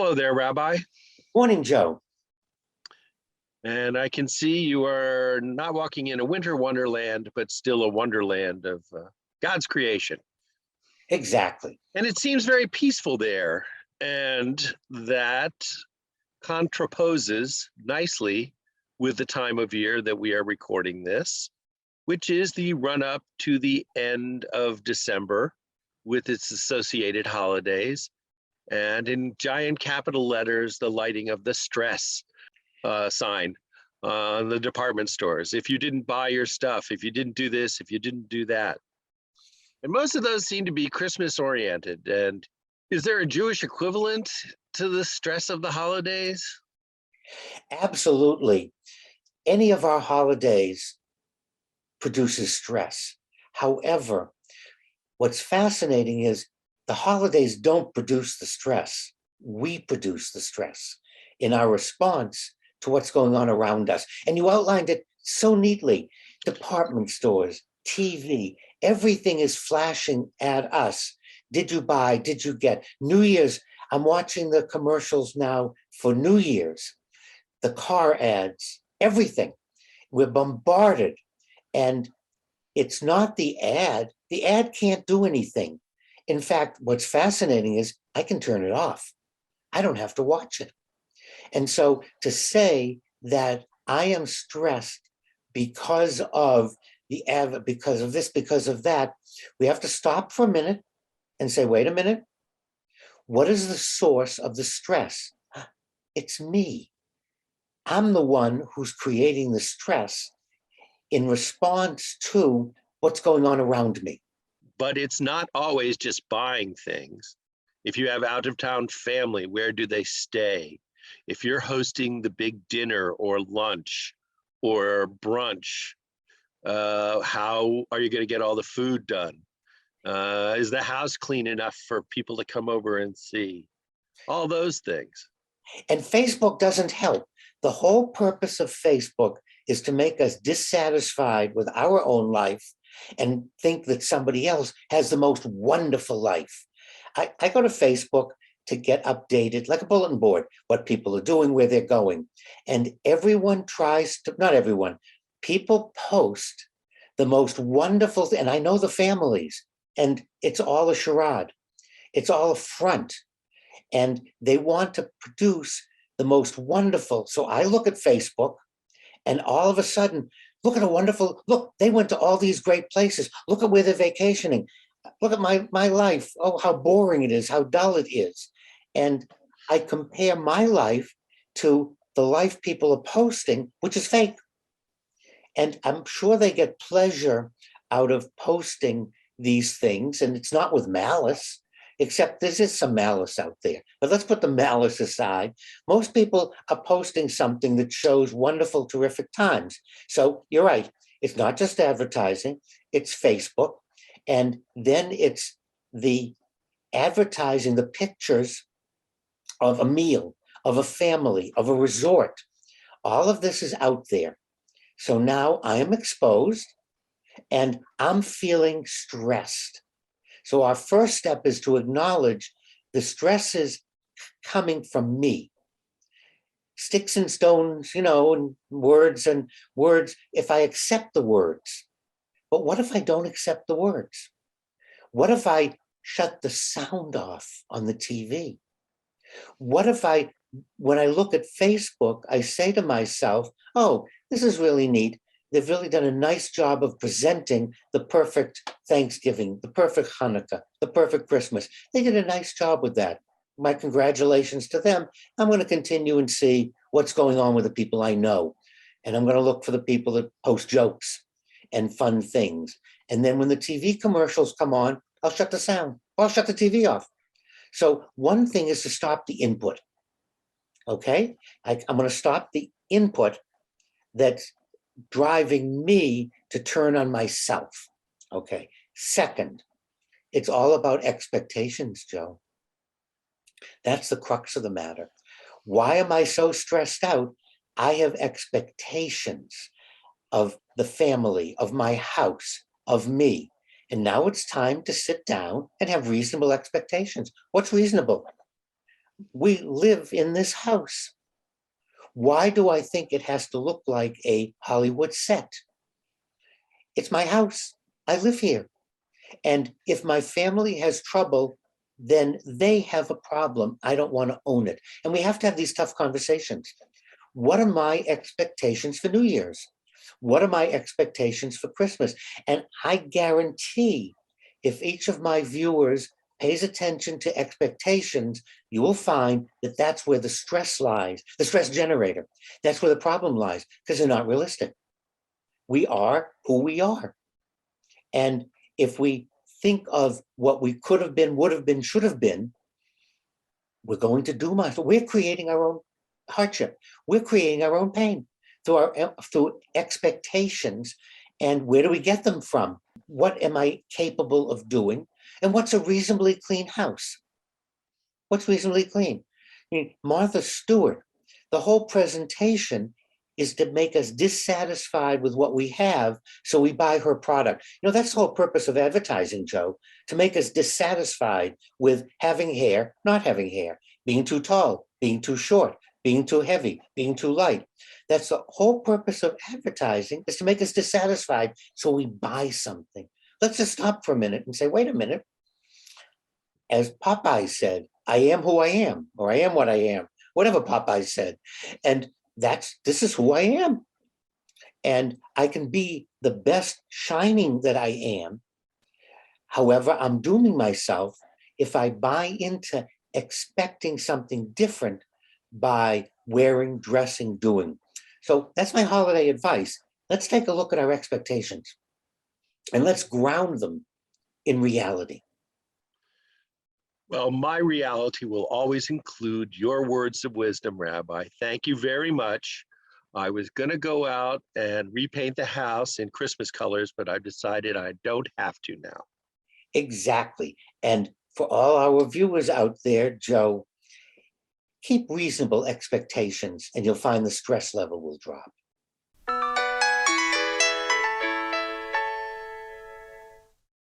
Hello there, Rabbi. Morning, Joe. And I can see you are not walking in a winter wonderland, but still a wonderland of God's creation. Exactly. And it seems very peaceful there. And that contraposes nicely with the time of year that we are recording this, which is the run up to the end of December with its associated holidays. And in giant capital letters, the lighting of the stress sign on the department stores. If you didn't buy your stuff, if you didn't do this, if you didn't do that. And most of those seem to be Christmas oriented. And is there a Jewish equivalent to the stress of the holidays? Absolutely. Any of our holidays produces stress. However, what's fascinating is the holidays don't produce the stress. We produce the stress in our response to what's going on around us. And you outlined it so neatly. Department stores, TV, everything is flashing at us. Did you buy? Did you get? New Year's, I'm watching the commercials now for New Year's, the car ads, everything. We're bombarded. And it's not the ad. The ad can't do anything. In fact, what's fascinating is I can turn it off. I don't have to watch it. And so to say that I am stressed because of the ad, because of this, because of that, we have to stop for a minute and say, wait a minute, what is the source of the stress? It's me. I'm the one who's creating the stress in response to what's going on around me. But it's not always just buying things. If you have out of town family, where do they stay? If you're hosting the big dinner or lunch or brunch, how are you going to get all the food done? Is the house clean enough for people to come over and see? All those things. And Facebook doesn't help. The whole purpose of Facebook is to make us dissatisfied with our own life and think that somebody else has the most wonderful life. I go to Facebook to get updated, like a bulletin board, what people are doing, where they're going. And everyone tries to, not everyone, people post the most wonderful, and I know the families, and it's all a charade. It's all a front. And they want to produce the most wonderful. So I look at Facebook and all of a sudden, look at a wonderful, look, they went to all these great places. Look at where they're vacationing. Look at my life. Oh, how boring it is, how dull it is. And I compare my life to the life people are posting, which is fake. And I'm sure they get pleasure out of posting these things. And it's not with malice, except there is some malice out there. But let's put the malice aside. Most people are posting something that shows wonderful, terrific times. So you're right. It's not just advertising, it's Facebook. And then it's the advertising, the pictures of a meal, of a family, of a resort. All of this is out there. So now I am exposed and I'm feeling stressed. So our first step is to acknowledge the stress is coming from me. Sticks and stones, and words, if I accept the words. But what if I don't accept the words? What if I shut the sound off on the TV? What if when I look at Facebook, I say to myself, oh, this is really neat. They've really done a nice job of presenting the perfect Thanksgiving, the perfect Hanukkah, the perfect Christmas. They did a nice job with that. My congratulations to them. I'm going to continue and see what's going on with the people I know. And I'm going to look for the people that post jokes and fun things. And then when the TV commercials come on, I'll shut the sound. I'll shut the TV off. So one thing is to stop the input. Okay? I'm going to stop the input that's driving me to turn on myself. Okay. Second, it's all about expectations, Joe. That's the crux of the matter. Why am I so stressed out? I have expectations of the family, of my house, of me. And now it's time to sit down and have reasonable expectations. What's reasonable? We live in this house. Why do I think it has to look like a Hollywood set? It's my house. I live here. And if my family has trouble, then they have a problem. I don't want to own it. And we have to have these tough conversations. What are my expectations for New Year's? What are my expectations for Christmas? And I guarantee if each of my viewers pays attention to expectations, you will find that that's where the stress lies, the stress generator. That's where the problem lies, because they're not realistic. We are who we are. And if we think of what we could have been, would have been, should have been, we're going to do much. We're creating our own hardship. We're creating our own pain through expectations. And where do we get them from? What am I capable of doing? And what's a reasonably clean house? What's reasonably clean? I mean, Martha Stewart, the whole presentation is to make us dissatisfied with what we have, so we buy her product. You know, that's the whole purpose of advertising, Joe, to make us dissatisfied with having hair, not having hair, being too tall, being too short, being too heavy, being too light. That's the whole purpose of advertising, is to make us dissatisfied, so we buy something. Let's just stop for a minute and say, wait a minute. As Popeye said, I am who I am, or I am what I am, whatever Popeye said. And this is who I am. And I can be the best shining that I am. However, I'm dooming myself if I buy into expecting something different by wearing, dressing, doing. So that's my holiday advice. Let's take a look at our expectations and let's ground them in reality. Well, my reality will always include your words of wisdom, Rabbi. Thank you very much. I was going to go out and repaint the house in Christmas colors, but I've decided I don't have to now. Exactly. And for all our viewers out there, Joe, keep reasonable expectations and you'll find the stress level will drop.